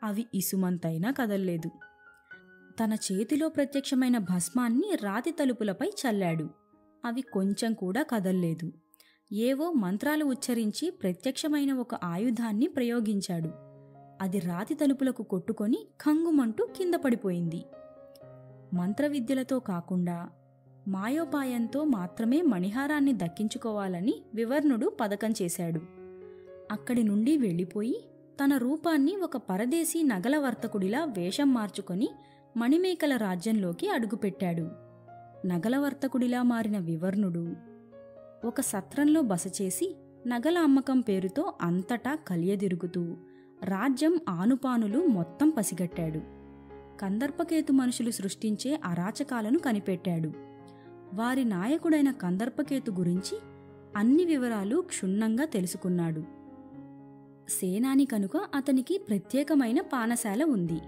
అవి ఇసుమంతైనా కదల్లేదు. తన చేతిలో ప్రత్యక్షమైన భస్మాన్ని రాతి తలుపులపై చల్లాడు. అవి కొంచెం కూడా కదల్లేదు. ఏవో మంత్రాలు ఉచ్చరించి ప్రత్యక్షమైన ఒక ఆయుధాన్ని ప్రయోగించాడు. అది రాతి తలుపులకు కొట్టుకొని ఖంగుమంటూ కింద పడిపోయింది. మంత్రవిద్యలతో కాకుండా మాయోపాయంతో మాత్రమే మణిహారాన్ని దక్కించుకోవాలని వివర్ణుడు పథకం చేశాడు. అక్కడి నుండి వెళ్ళిపోయి తన రూపాన్ని ఒక పరదేశీ నగల వర్తకుడిలా వేషం మార్చుకొని మణిమేకల రాజ్యంలోకి అడుగుపెట్టాడు. నగల వర్తకుడిలా మారిన వివర్ణుడు ఒక సత్రంలో బస చేసి నగల అమ్మకం పేరుతో అంతటా కలియదిరుగుతూ రాజ్యం ఆనుపానులు మొత్తం పసిగట్టాడు. కందర్పకేతు మనుషులు సృష్టించే అరాచకాలను కనిపెట్టాడు. వారి నాయకుడైన కందర్పకేతు గురించి అన్ని వివరాలు క్షుణ్ణంగా తెలుసుకున్నాడు. సేనాని కనుక అతనికి ప్రత్యేకమైన పానశాల ఉంది.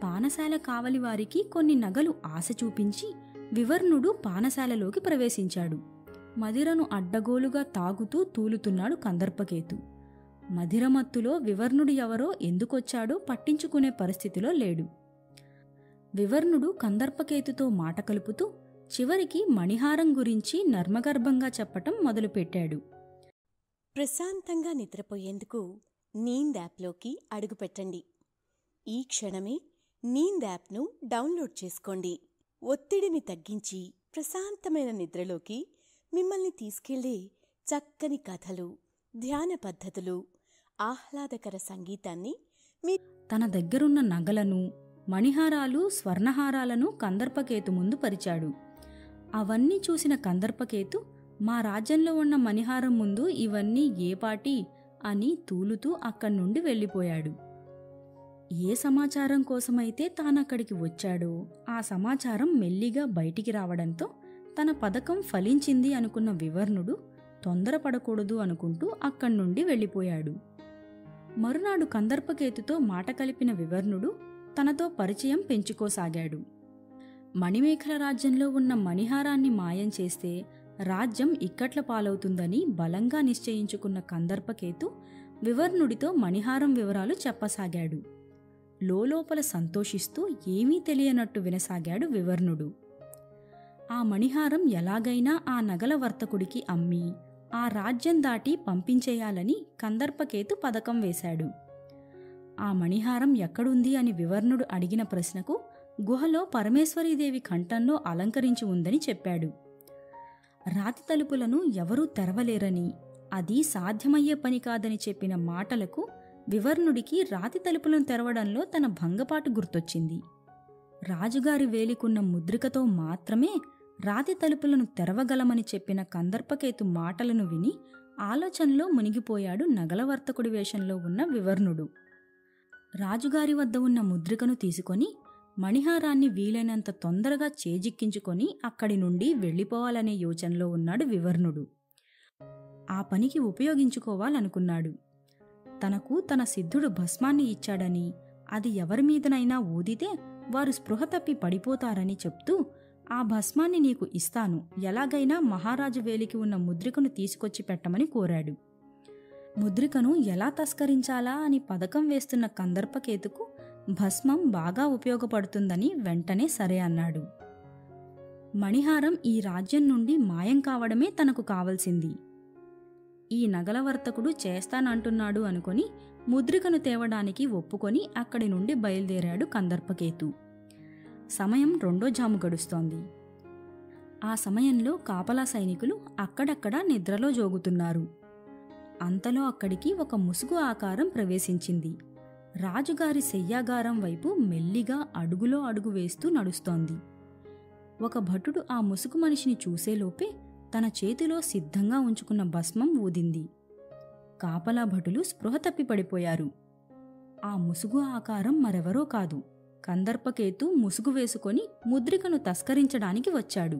పానశాల కావలి వారికి కొన్ని నగలు ఆశ చూపించి వివర్ణుడు పానశాలలోకి ప్రవేశించాడు. మదిరను అడ్డగోలుగా తాగుతూ తూలుతున్నాడు కందర్పకేతు. మధిరమత్తులో వివర్ణుడు ఎవరో ఎందుకొచ్చాడో పట్టించుకునే పరిస్థితిలో లేడు. వివర్ణుడు కందర్పకేతుతో మాట కలుపుతూ చివరికి మణిహారం గురించి నర్మగర్భంగా చెప్పటం మొదలుపెట్టాడు. ప్రశాంతంగా నిద్రపోయేందుకు నీంద్ యాప్లోకి అడుగుపెట్టండి. ఈ క్షణమే నీంద్ యాప్ను డౌన్లోడ్ చేసుకోండి. ఒత్తిడిని తగ్గించి ప్రశాంతమైన నిద్రలోకి మిమ్మల్ని తీసుకెళ్లే చక్కని కథలు, ధ్యాన పద్ధతులు, ఆహ్లాదకర సంగీతాన్ని తన దగ్గరున్న నగలను, మణిహారాలు, స్వర్ణహారాలను కందర్పకేతు ముందు పరిచాడు. అవన్నీ చూసిన కందర్పకేతు, మా రాజ్యంలో ఉన్న మణిహారం ముందు ఇవన్నీ ఏపాటి అని తూలుతూ అక్కడి నుండి వెళ్ళిపోయాడు. ఏ సమాచారం కోసమైతే తానక్కడికి వచ్చాడో ఆ సమాచారం మెల్లిగా బయటికి రావడంతో తన పథకం ఫలించింది అనుకున్న వివర్ణుడు తొందరపడకూడదు అనుకుంటూ అక్కడి నుండి వెళ్ళిపోయాడు. మరునాడు కందర్పకేతుతో మాట కలిపిన వివర్ణుడు తనతో పరిచయం పెంచుకోసాగాడు. మణిమేఖల రాజ్యంలో ఉన్న మణిహారాన్ని మాయం చేస్తే రాజ్యం ఇక్కట్ల పాలవుతుందని బలంగా నిశ్చయించుకున్న కందర్పకేతు వివర్ణుడితో మణిహారం వివరాలు చెప్పసాగాడు. లోలోపల సంతోషిస్తూ ఏమీ తెలియనట్టు వినసాగాడు వివర్ణుడు. ఆ మణిహారం ఎలాగైనా ఆ నగల వర్తకుడికి అమ్మి ఆ రాజ్యం దాటి పంపించేయాలని కందర్పకేతు పథకం వేశాడు. ఆ మణిహారం ఎక్కడుంది అని వివర్ణుడు అడిగిన ప్రశ్నకు గుహలో పరమేశ్వరీదేవి కంఠంలో అలంకరించి ఉందని చెప్పాడు. రాతి తలుపులను ఎవరూ తెరవలేరని, అది సాధ్యమయ్యే పని కాదని చెప్పిన మాటలకు వివర్ణుడికి రాతి తలుపులను తెరవడంలో తన భంగపాటు గుర్తొచ్చింది. రాజుగారి వేలికున్న ముద్రికతో మాత్రమే రాతి తలుపులను తెరవగలమని చెప్పిన కందర్పకేతు మాటలను విని ఆలోచనలో మునిగిపోయాడు నగలవర్తకుడి వేషంలో ఉన్న వివర్ణుడు. రాజుగారి వద్ద ఉన్న ముద్రికను తీసుకొని మణిహారాన్ని వీలైనంత తొందరగా చేజిక్కించుకొని అక్కడి నుండి వెళ్ళిపోవాలనే యోచనలో ఉన్నాడు వివర్ణుడు. ఆ పనికి ఉపయోగించుకోవాలనుకున్నాడు. తనకు తన సిద్ధుడు భస్మాన్ని ఇచ్చాడని, అది ఎవరిమీదనైనా ఊదితే వారు స్పృహ తప్పి పడిపోతారని చెప్తూ, ఆ భస్మాన్ని నీకు ఇస్తాను, ఎలాగైనా మహారాజు వేలికి ఉన్న ముద్రికను తీసుకొచ్చి పెట్టమని కోరాడు. ముద్రికను ఎలా తస్కరించాలా అని పథకం వేస్తున్న కందర్పకేతుకు భస్మం బాగా ఉపయోగపడుతుందని వెంటనే సరే అన్నాడు. మణిహారం ఈ రాజ్యం నుండి మాయం కావడమే తనకు కావలసింది. ఈ నగలవర్తకుడు చేస్తానంటున్నాడు అనుకొని ముద్రికను తేవడానికి ఒప్పుకొని అక్కడి నుండి బయలుదేరాడు కందర్పకేతు. సమయం 2వ జాము గడుస్తోంది. ఆ సమయంలో కాపలా సైనికులు అక్కడక్కడా నిద్రలో జోగుతున్నారు. అంతలో అక్కడికి ఒక ముసుగు ఆకారం ప్రవేశించింది. రాజుగారి శయ్యాగారం వైపు మెల్లిగా అడుగులో అడుగు వేస్తూ నడుస్తోంది. ఒక భటుడు ఆ ముసుగు మనిషిని చూసేలోపే తన చేతిలో సిద్ధంగా ఉంచుకున్న భస్మం ఊదింది. కాపలా భటులు స్పృహ తప్పి పడిపోయారు. ఆ ముసుగు ఆకారం మరెవరో కాదు, కందర్పకేతు ముసుగు వేసుకొని ముద్రికను తస్కరించడానికి వచ్చాడు.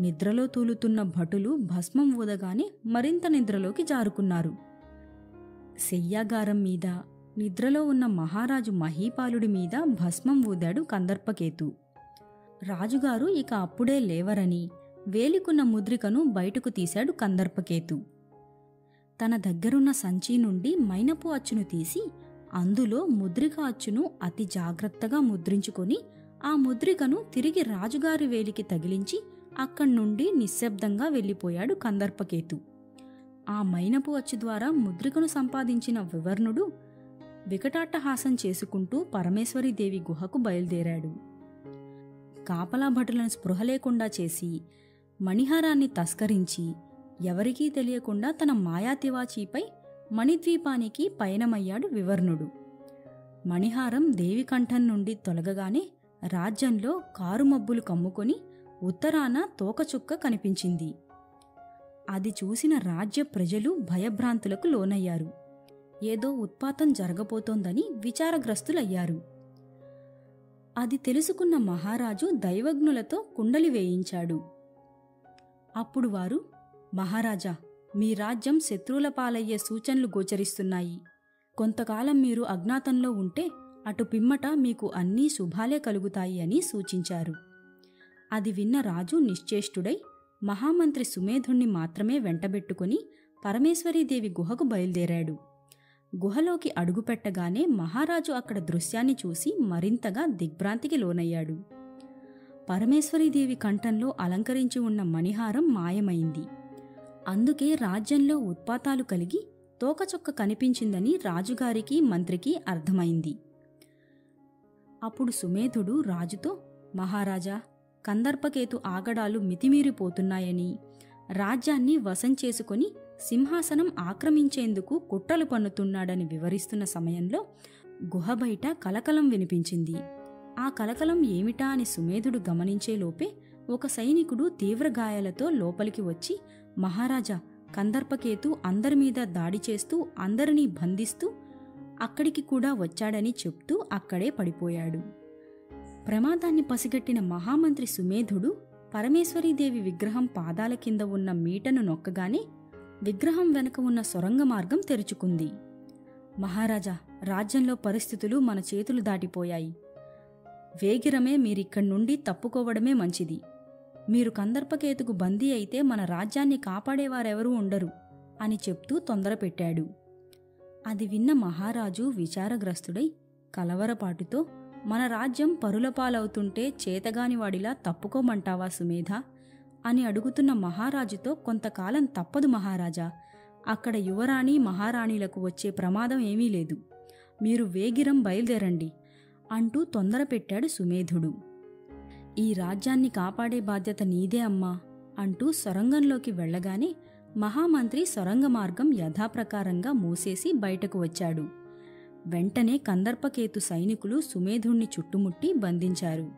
నిద్రలో తూలుతున్న భటులు భస్మం ఊదగానే మరింత నిద్రలోకి జారుకున్నారు. శయ్యాగారం మీద, నిద్రలో ఉన్న మహారాజు మహీపాలుడి మీద భస్మం ఊదాడు కందర్పకేతు. రాజుగారు ఇక అప్పుడే లేవరని వేలికున్న ముద్రికను బయటకు తీశాడు కందర్పకేతు. తన దగ్గరున్న సంచి నుండి మైనపు అచ్చును తీసి అందులో ముద్రిక అచ్చును అతి జాగ్రత్తగా ముద్రించుకొని ఆ ముద్రికను తిరిగి రాజుగారి వేలికి తగిలించి అక్కడి నుండి నిశ్శబ్దంగా వెళ్ళిపోయాడు కందర్పకేతు. ఆ మైనపు అచ్చు ద్వారా ముద్రికను సంపాదించిన వివర్ణుడు వికటాట్టహాసం చేసుకుంటూ పరమేశ్వరీదేవి గుహకు బయలుదేరాడు. కాపలా భటులను స్పృహ లేకుండా చేసి మణిహారాన్ని తస్కరించి ఎవరికీ తెలియకుండా తన మాయాతివాచీపై మణిద్వీపానికి పయనమయ్యాడు వివర్ణుడు. మణిహారం దేవికంఠం నుండి తొలగగానే రాజ్యంలో కారుమబ్బులు కమ్ముకొని ఉత్తరాన తోకచుక్క కనిపించింది. అది చూసిన రాజ్య ప్రజలు భయభ్రాంతులకు లోనయ్యారు. ఏదో ఉత్పాతం జరగబోతోందని విచారగ్రస్తులయ్యారు. అది తెలుసుకున్న మహారాజు దైవజ్ఞులతో కుండలి వేయించాడు. అప్పుడు వారు, మహారాజా, మీ రాజ్యం శత్రువుల పాలయ్యే సూచనలు గోచరిస్తున్నాయి. కొంతకాలం మీరు అజ్ఞాతంలో ఉంటే అటు పిమ్మట మీకు అన్నీ శుభాలే కలుగుతాయి అని సూచించారు. అది విన్న రాజు నిశ్చేష్టుడై మహామంత్రి సుమేధుణ్ణి మాత్రమే వెంటబెట్టుకుని పరమేశ్వరీదేవి గుహకు బయలుదేరాడు. గుహలోకి అడుగుపెట్టగానే మహారాజు అక్కడ దృశ్యాన్ని చూసి మరింతగా దిగ్భ్రాంతికి లోనయ్యాడు. పరమేశ్వరీదేవి కంఠంలో అలంకరించి ఉన్న మణిహారం మాయమైంది. అందుకే రాజ్యంలో ఉత్పాతాలు కలిగి తోకచుక్క కనిపించిందని రాజుగారికి మంత్రికి అర్థమైంది. అప్పుడు సుమేధుడు రాజుతో, మహారాజా, కందర్పకేతు ఆగడాలు మితిమీరిపోతున్నాయని, రాజ్యాన్ని వశం చేసుకొని సింహాసనం ఆక్రమించేందుకు కుట్రలు పన్నుతున్నాడని వివరిస్తున్న సమయంలో గుహ బయట కలకలం వినిపించింది. ఆ కలకలం ఏమిటా అని సుమేధుడు గమనించేలోపే ఒక సైనికుడు తీవ్ర గాయాలతో లోపలికి వచ్చి, మహారాజా, కందర్పకేతు అందరిమీద దాడి చేస్తూ అందరినీ బంధిస్తూ అక్కడికి కూడా వచ్చాడని చెప్తూ అక్కడే పడిపోయాడు. ప్రమాదాన్ని పసిగట్టిన మహామంత్రి సుమేధుడు పరమేశ్వరీదేవి విగ్రహం పాదాల కింద ఉన్న మీటను నొక్కగానే విగ్రహం వెనక ఉన్న సొరంగ మార్గం తెరుచుకుంది. మహారాజా, రాజ్యంలో పరిస్థితులు మన చేతులు దాటిపోయాయి. వేగిరమే మీరిక్కడి నుండి తప్పుకోవడమే మంచిది. మీరు కందర్పకేతుకు బందీ అయితే మన రాజ్యాన్ని కాపాడేవారెవరూ ఉండరు అని చెప్తూ తొందరపెట్టాడు. అది విన్న మహారాజు విచారగ్రస్తుడై కలవరపాటుతో, మన రాజ్యం పరులపాలవుతుంటే చేతగానివాడిలా తప్పుకోమంటావా సుమేధ అని అడుగుతున్న మహారాజుతో, కొంతకాలం తప్పదు మహారాజా, అక్కడ యువరాణి మహారాణిలకు వచ్చే ప్రమాదం ఏమీ లేదు. మీరు వేగిరం బయలుదేరండి అంటూ తొందరపెట్టాడు సుమేధుడు. ఈ రాజ్యాన్ని కాపాడే బాధ్యత నీదే అమ్మా అంటూ సొరంగంలోకి వెళ్లగానే మహామంత్రి సొరంగ మార్గం యథాప్రకారంగా మూసేసి బయటకు వచ్చాడు. వెంటనే కందర్పకేతు సైనికులు సుమేధుణ్ణి చుట్టుముట్టి బంధించారు.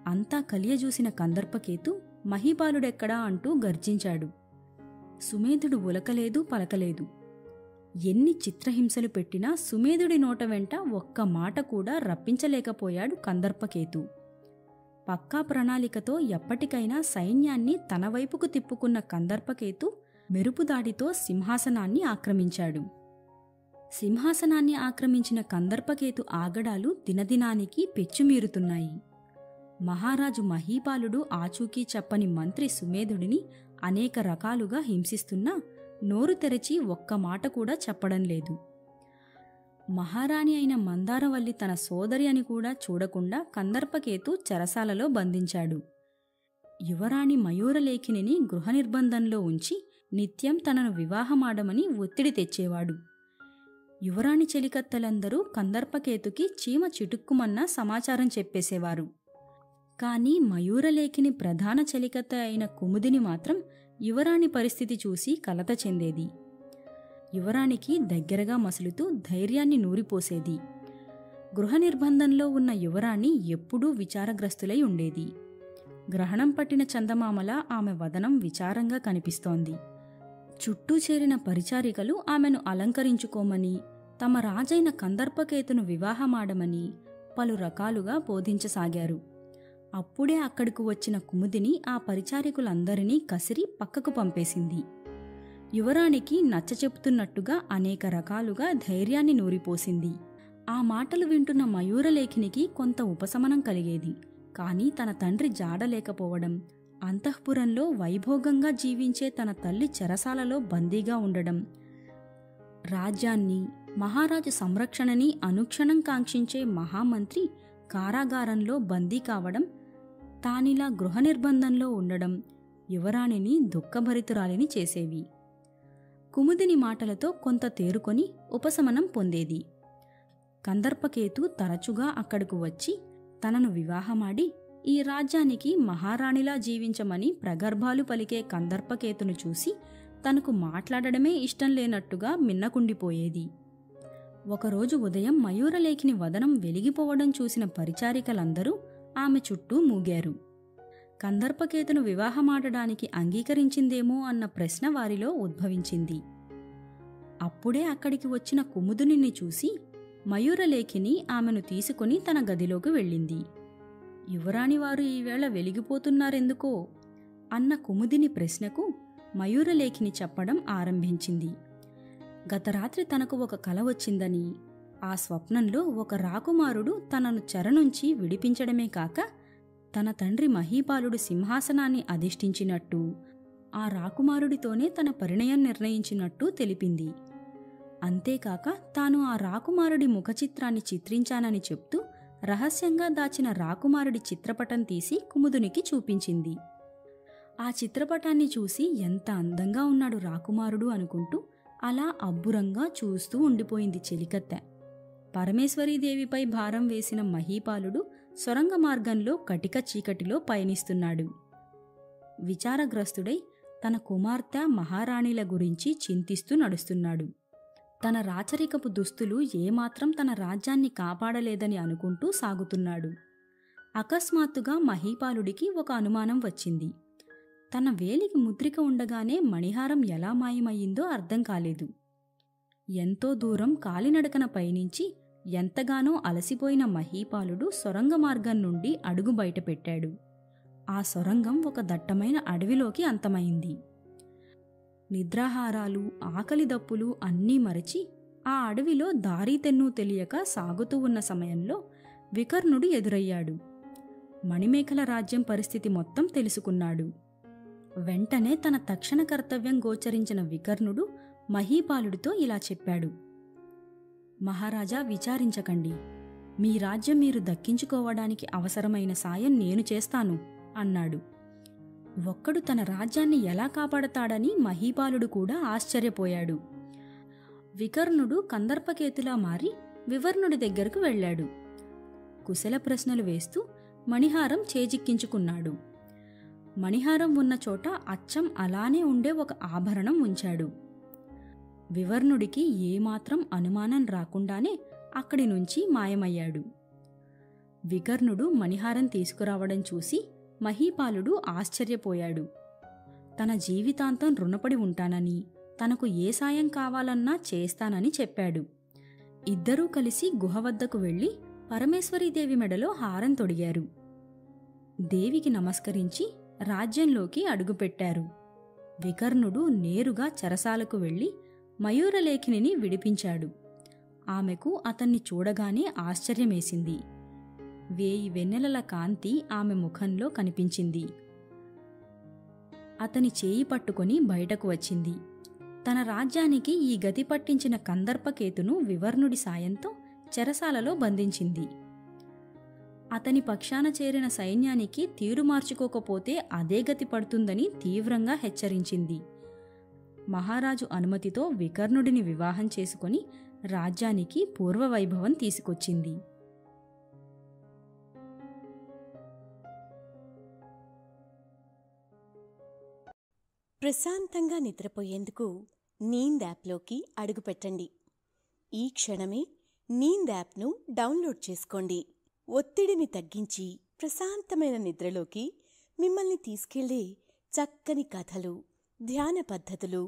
అంతా కలియజూసిన కందర్పకేతు, మహీపాలుడెక్కడా అంటూ గర్జించాడు. సుమేధుడు ఉలకలేదు, పలకలేదు. ఎన్ని చిత్రహింసలు పెట్టినా సుమేధుడి నోట వెంట ఒక్క మాట కూడా రప్పించలేకపోయాడు కందర్పకేతు. పక్కా ప్రణాళికతో ఎప్పటికైనా సైన్యాన్ని తన వైపుకు తిప్పుకున్న కందర్పకేతు మెరుపుదాడితో సింహాసనాన్ని ఆక్రమించాడు. సింహాసనాన్ని ఆక్రమించిన కందర్పకేతు ఆగడాలు దినదినానికి పెచ్చుమీరుతున్నాయి. మహారాజు మహీపాలుడు ఆచూకీ చెప్పని మంత్రి సుమేధుడిని అనేక రకాలుగా హింసిస్తున్నా నోరు తెరచి ఒక్క మాట కూడా చెప్పడం లేదు. మహారాణి అయిన మందారవల్లి తన సోదరి అని కూడా చూడకుండా కందర్పకేతు చెరసాలలో బంధించాడు. యువరాణి మయూరలేఖినిని గృహ నిర్బంధంలో ఉంచి నిత్యం తనను వివాహమాడమని ఒత్తిడి తెచ్చేవాడు. యువరాణి చెలికత్తెలందరూ కందర్పకేతుకి చీమ చిటుక్కుమన్న సమాచారం చెప్పేసేవారు. కాని మయూరలేఖిని ప్రధాన చెలికత్తె అయిన కుముదిని మాత్రం యువరాణి పరిస్థితి చూసి కలత చెందేది. యువరాణికి దగ్గరగా మసులుతూ ధైర్యాన్ని నూరిపోసేది. గృహ నిర్బంధంలో ఉన్న యువరాణి ఎప్పుడూ విచారగ్రస్తులై ఉండేది. గ్రహణం పట్టిన చందమామల ఆమె వదనం విచారంగా కనిపిస్తోంది. చుట్టూ చేరిన పరిచారికలు ఆమెను అలంకరించుకోమని, తమ రాజైన కందర్పకేతును వివాహమాడమని పలు రకాలుగా బోధించసాగారు. అప్పుడే అక్కడకు వచ్చిన కుముదిని ఆ పరిచారికులందరినీ కసిరి పక్కకు పంపేసింది. యువరాణికి నచ్చచెప్తున్నట్టుగా అనేక రకాలుగా ధైర్యాన్ని నూరిపోసింది. ఆ మాటలు వింటున్న మయూరలేఖినికి కొంత ఉపశమనం కలిగేది. కాని తన తండ్రి జాడలేకపోవడం, అంతఃపురంలో వైభోగంగా జీవించే తన తల్లి చెరసాలలో బందీగా ఉండడం, రాజ్యాన్ని, మహారాజు సంరక్షణని అనుక్షణం కాంక్షించే మహామంత్రి కారాగారంలో బందీ కావడం, తానిలా గృహ నిర్బంధంలో ఉండడం యువరాణిని దుఃఖభరితురాలిని చేసేవి. కుముదిని మాటలతో కొంత తేరుకొని ఉపశమనం పొందేది. కందర్పకేతు తరచుగా అక్కడకు వచ్చి తనను వివాహమాడి ఈ రాజ్యానికి మహారాణిలా జీవించమని ప్రగర్భాలు పలికే కందర్పకేతును చూసి తనకు మాట్లాడడమే ఇష్టం లేనట్టుగా మిన్నకుండిపోయేది. ఒకరోజు ఉదయం మయూరలేఖిని వదనం వెలిగిపోవడం చూసిన పరిచారికలందరూ ఆమె చుట్టూ మూగారు. కందర్పకేతును వివాహమాడడానికి అంగీకరించిందేమో అన్న ప్రశ్న వారిలో ఉద్భవించింది. అప్పుడే అక్కడికి వచ్చిన కుముదుని చూసి మయూరలేఖిని ఆమెను తీసుకుని తన గదిలోకి వెళ్ళింది. యువరాణివారు ఈవేళ వెలిగిపోతున్నారెందుకో అన్న కుముదిని ప్రశ్నకు మయూరలేఖిని చెప్పడం ఆరంభించింది. గత రాత్రి తనకు ఒక కల వచ్చిందని, ఆ స్వప్నంలో ఒక రాకుమారుడు తనను చెర నుంచి విడిపించడమే కాక తన తండ్రి మహీపాలుడు సింహాసనాన్ని అధిష్ఠించినట్టు, ఆ రాకుమారుడితోనే తన పరిణయం నిర్ణయించినట్టు తెలిపింది. అంతేకాక తాను ఆ రాకుమారుడి ముఖచిత్రాన్ని చిత్రించానని చెప్తూ రహస్యంగా దాచిన రాకుమారుడి చిత్రపటం తీసి కుముదునికి చూపించింది. ఆ చిత్రపటాన్ని చూసి ఎంత అందంగా ఉన్నాడు రాకుమారుడు అనుకుంటూ అలా అబ్బురంగా చూస్తూ ఉండిపోయింది చెలికత్తె. పరమేశ్వరీదేవిపై భారం వేసిన మహీపాలుడు సొరంగ మార్గంలో కటిక చీకటిలో పయనిస్తున్నాడు. విచారగ్రస్తుడై తన కుమార్తె మహారాణిల గురించి చింతిస్తూ నడుస్తున్నాడు. తన రాచరికపు దుస్తులు ఏమాత్రం తన రాజ్యాన్ని కాపాడలేదని అనుకుంటూ సాగుతున్నాడు. అకస్మాత్తుగా మహీపాలుడికి ఒక అనుమానం వచ్చింది. తన వేలికి ముద్రిక ఉండగానే మణిహారం ఎలా మాయమయ్యిందో అర్థం కాలేదు. ఎంతో దూరం కాలినడకన పయనించి ఎంతగానో అలసిపోయిన మహీపాలుడు సొరంగ మార్గం నుండి అడుగు బయటపెట్టాడు. ఆ సొరంగం ఒక దట్టమైన అడవిలోకి అంతమైంది. నిద్రాహారాలు, ఆకలి దప్పులు అన్నీ మరచి ఆ అడవిలో దారి తెన్ను తెలియక సాగుతూ ఉన్న సమయంలో వికర్ణుడు ఎదురయ్యాడు. మణిమేఖల రాజ్యం పరిస్థితి మొత్తం తెలుసుకున్నాడు. వెంటనే తన తక్షణ కర్తవ్యం గోచరించిన వికర్ణుడు మహీపాలుడితో ఇలా చెప్పాడు: మహారాజా, విచారించకండి. మీ రాజ్యం మీరు దక్కించుకోవడానికి అవసరమైన సాయం నేను చేస్తాను అన్నాడు. ఒక్కడు తన రాజ్యాన్ని ఎలా కాపాడతాడని మహీపాలుడు కూడా ఆశ్చర్యపోయాడు. వికర్ణుడు కందర్పకేతులా మారి వివర్ణుడి దగ్గరకు వెళ్ళాడు. కుశల ప్రశ్నలు వేస్తూ మణిహారం చేజిక్కించుకున్నాడు. మణిహారం ఉన్న చోట అచ్చం అలానే ఉండే ఒక ఆభరణం ఉంచాడు. వివర్ణుడికి ఏమాత్రం అనుమానం రాకుండానే అక్కడి నుంచి మాయమయ్యాడు. వికర్ణుడు మణిహారం తీసుకురావడం చూసి మహీపాలుడు ఆశ్చర్యపోయాడు. తన జీవితాంతం రుణపడి ఉంటానని, తనకు ఏ సాయం కావాలన్నా చేస్తానని చెప్పాడు. ఇద్దరూ కలిసి గుహ వద్దకు వెళ్లి పరమేశ్వరీదేవి మెడలో హారం తొడిగారు. దేవికి నమస్కరించి రాజ్యంలోకి అడుగుపెట్టారు. వికర్ణుడు నేరుగా చెరసాలకు వెళ్లి మయూరలేఖిని విడిపించాడు. ఆమెకు అతన్ని చూడగానే ఆశ్చర్యమేసింది. 1000 వెన్నెలల కాంతి ఆమె ముఖంలో కనిపించింది. అతని చేయి పట్టుకొని బయటకు వచ్చింది. తన రాజ్యానికి ఈ గతి పట్టించిన కందర్పకేతును వివర్ణుడి సాయంతో చెరసాలలో బంధించింది. అతని పక్షాన చేరిన సైన్యానికి తీరు మార్చుకోకపోతే అదే గతి పడుతుందని తీవ్రంగా హెచ్చరించింది. మహారాజు అనుమతితో వికర్ణుడిని వివాహం చేసుకొని రాజ్యానికి పూర్వవైభవం తీసుకొచ్చింది. ప్రశాంతంగా నిద్రపోయేందుకు నీంద్ యాప్లోకి అడుగుపెట్టండి. ఈ క్షణమే నీంద్ యాప్ను డౌన్లోడ్ చేసుకోండి. ఒత్తిడిని తగ్గించి ప్రశాంతమైన నిద్రలోకి మిమ్మల్ని తీసుకెళ్లే చక్కని కథలు, ధ్యాన పద్ధతులు,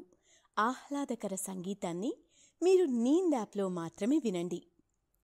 ఆహ్లాదకర సంగీతాన్ని మీరు నీంద్ యాప్లో మాత్రమే వినండి.